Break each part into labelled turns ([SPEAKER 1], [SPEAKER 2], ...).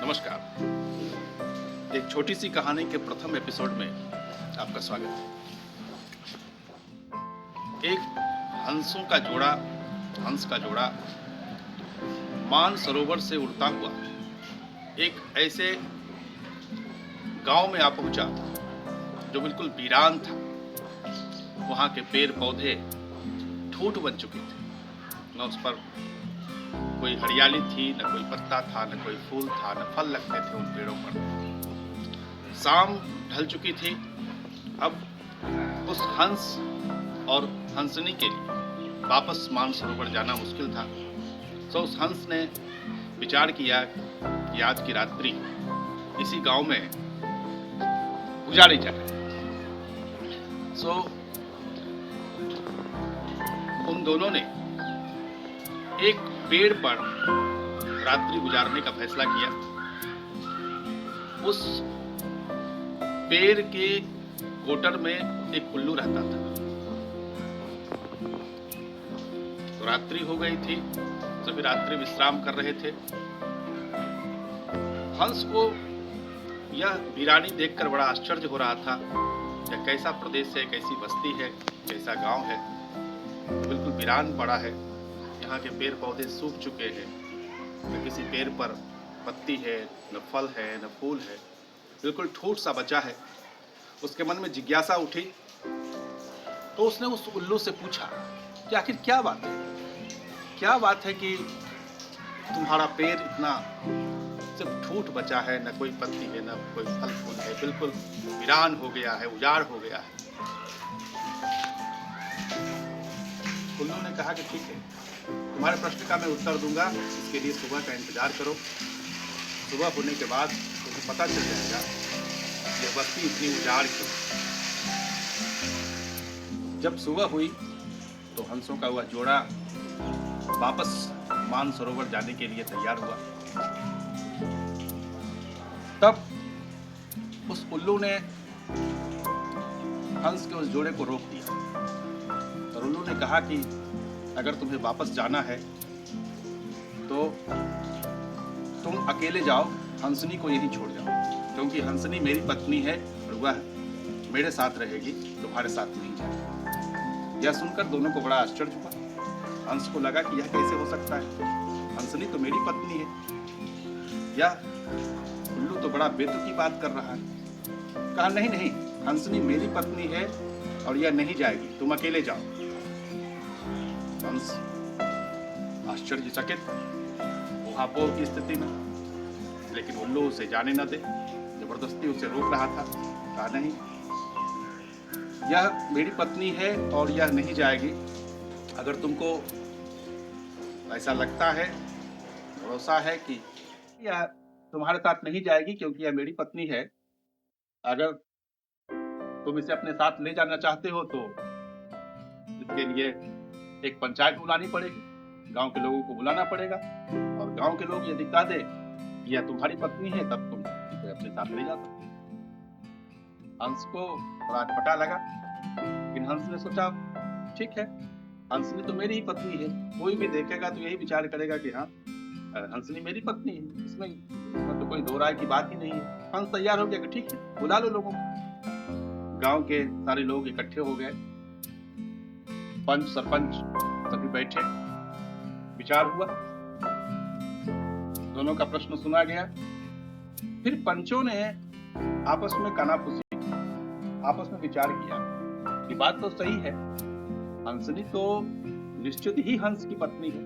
[SPEAKER 1] नमस्कार। एक छोटी सी कहानी के प्रथम एपिसोड में आपका स्वागत है। एक हंस का जोड़ा मानसरोवर से उड़ता हुआ एक ऐसे गांव में आ पहुंचा जो बिल्कुल वीरान था। वहां के पेड़ पौधे ठूठ बन चुके थे, न उस पर कोई हरियाली थी, न कोई पत्ता था, न कोई फूल था, न फल लगते थे उन पेड़ों पर। शाम ढल चुकी थी। अब उस हंस और हंसनी के लिए वापस मानसरोवर जाना मुश्किल था। तो उस हंस ने विचार किया कि आज की रात्रि इसी गांव में गुजारी जाए। उन दोनों ने एक पेड़ पर रात्रि गुजारने का फैसला किया। उस पेड़ के कोटर में एक उल्लू रहता था। तो रात्रि हो गई थी, सभी रात्रि विश्राम कर रहे थे। हंस को यह वीरानी देखकर बड़ा आश्चर्य हो रहा था। यह कैसा प्रदेश है, कैसी बस्ती है, कैसा गांव है। बिल्कुल वीरान पड़ा है। यहाँ के पेड़ पौधे सूख चुके हैं, न किसी पेड़ पर पत्ती है, न फल है, न फूल है, बिल्कुल ठूठ सा बचा है। उसके मन में जिज्ञासा उठी, तो उसने उस उल्लू से पूछा कि आखिर क्या बात है कि तुम्हारा पेड़ इतना सिर्फ ठूठ बचा है, न कोई पत्ती है, न कोई फल फूल है, बिल्कुल वीरान हो गया है, उजाड़ हो गया है। उल्लू ने कहा कि ठीक है, तुम्हारे प्रश्न का मैं उत्तर दूंगा। इसके लिए सुबह का इंतजार करो। सुबह होने के बाद तुम्हें पता चल जाएगा ये बस्ती इतनी उजाड़ क्यों। जब सुबह हुई तो हंसों का हुआ जोड़ा वापस मानसरोवर जाने के लिए तैयार हुआ। तब उस उल्लू ने हंस के उस जोड़े को रोक दिया और उल्लू ने कहा कि अगर तुम्हें वापस जाना है तो तुम अकेले जाओ, हंसनी को यहीं छोड़ जाओ, क्योंकि हंसनी मेरी पत्नी है और वह मेरे साथ रहेगी, तुम्हारे साथ नहीं जाएगी। यह सुनकर दोनों को बड़ा आश्चर्य हुआ। हंस को लगा कि यह कैसे हो सकता है, हंसनी तो मेरी पत्नी है। यह उल्लू तो बड़ा बेतुकी बात कर रहा है। कहा नहीं, हंसनी मेरी पत्नी है और यह नहीं जाएगी, तुम अकेले जाओ। हंस आश्चर्यचकित, ऊहापोह की स्थिति में, लेकिन उल्लू उसे जाने न दे, जबरदस्ती उसे रोक रहा था। कहा नहीं, यह मेरी पत्नी है और यह नहीं जाएगी। अगर तुमको ऐसा लगता है, भरोसा है कि यह तुम्हारे साथ नहीं जाएगी क्योंकि यह मेरी पत्नी है, अगर तुम इसे अपने साथ ले जाना चाहते हो तो इसके लिए एक पंचायत बुलानी पड़ेगी, गांव के लोगों को बुलाना पड़ेगा, और गांव के लोग ये दिखा दे कि यह तुम्हारी पत्नी है, तब तुम इसे अपने साथ ले जा सकते। हंस को बड़ा अटपटा लगा, लेकिन हंस ने सोचा ठीक है, हंसनी तो मेरी ही पत्नी है, कोई भी देखेगा तो यही विचार करेगा कि हाँ, हंसनी मेरी पत्नी है, इसमें तो कोई दो राय की बात ही नहीं है। हंस तैयार हो गया कि ठीक है, बुला लो लोगों को। गांव के सारे लोग इकट्ठे हो गए, पंच सरपंच सभी बैठे, विचार हुआ, दोनों का प्रश्न सुना गया। फिर पंचों ने आपस में कानाफूसी, आपस में विचार किया कि बात तो सही है, हंसनी तो निश्चित ही हंस की पत्नी है,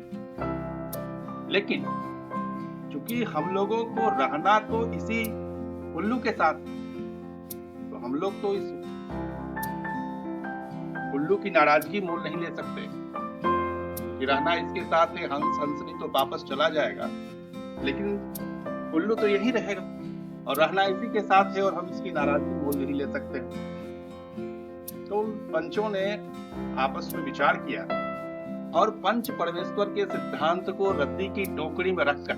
[SPEAKER 1] लेकिन चूंकि हम लोगों को रहना तो इसी उल्लू के साथ, तो हम लोग तो इस उल्लू की नाराजगी मोल नहीं ले सकते कि रहना इसके साथ है। हंसनी तो वापस चला जाएगा, लेकिन उल्लू तो यही रहेगा और रहना इसी के साथ है, और हम इसकी नाराजगी मोल नहीं ले सकते। तो पंचों ने आपस में विचार किया और पंच परमेश्वर के सिद्धांत को रद्दी की टोकरी में रखकर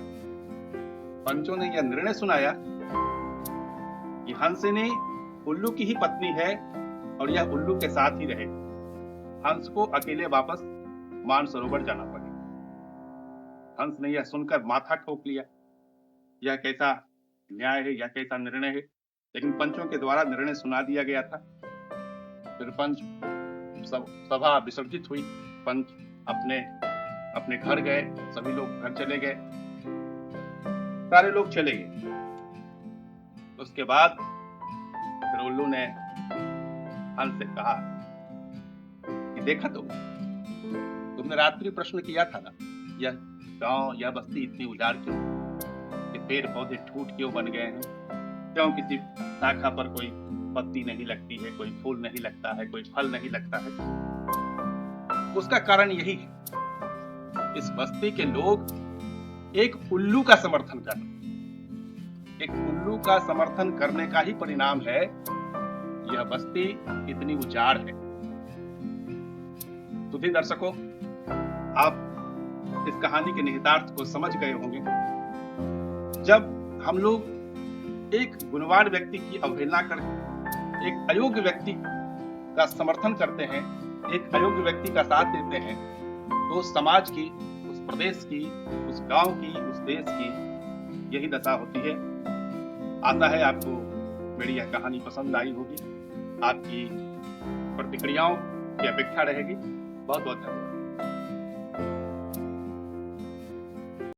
[SPEAKER 1] पंचों ने यह निर्णय सुनाया कि हंसनी उल्लू की ही पत्नी है और यह उल्लू के साथ ही रहेगी। हंस को अकेले वापस मानसरोवर जाना पड़ेगा। हंस ने यह सुनकर माथा ठोक लिया, यह कैसा न्याय है या कैसा निर्णय है, लेकिन पंचों के द्वारा निर्णय सुना दिया गया था। फिर पंच सभा विसर्जित हुई, पंच अपने अपने घर गए, सभी लोग घर चले गए, सारे लोग चले गए। उसके बाद फिर उल्लू ने हंस से कहा कि देखा तुमने रात्रि प्रश्न किया था ना, यह गांव यह बस्ती इतनी उजाड़ क्यों, कि पेड़ पौधे ठूट क्यों बन गए हैं, क्यों किसी शाखा पर कोई पत्ती नहीं लगती है, कोई फूल नहीं लगता है, कोई फल नहीं लगता है। उसका कारण यही है, इस बस्ती के लोग एक उल्लू का समर्थन कर रहे हैं। एक उल्लू का समर्थन करने का ही परिणाम है यह बस्ती इतनी उजाड़ है। तो भी दर्शकों, आप इस कहानी के निहितार्थ को समझ गए होंगे। जब हम लोग एक गुणवान व्यक्ति की अवहेलना कर एक अयोग्य व्यक्ति का समर्थन करते हैं, एक अयोग्य व्यक्ति का साथ देते हैं, तो समाज की, उस प्रदेश की, उस गांव की, उस देश की यही दशा होती है। आशा है आपको मेरी यह कहानी पसंद आई होगी। आपकी प्रतिक्रियाओं की अपेक्षा रहेगी। बहुत बहुत धन्यवाद।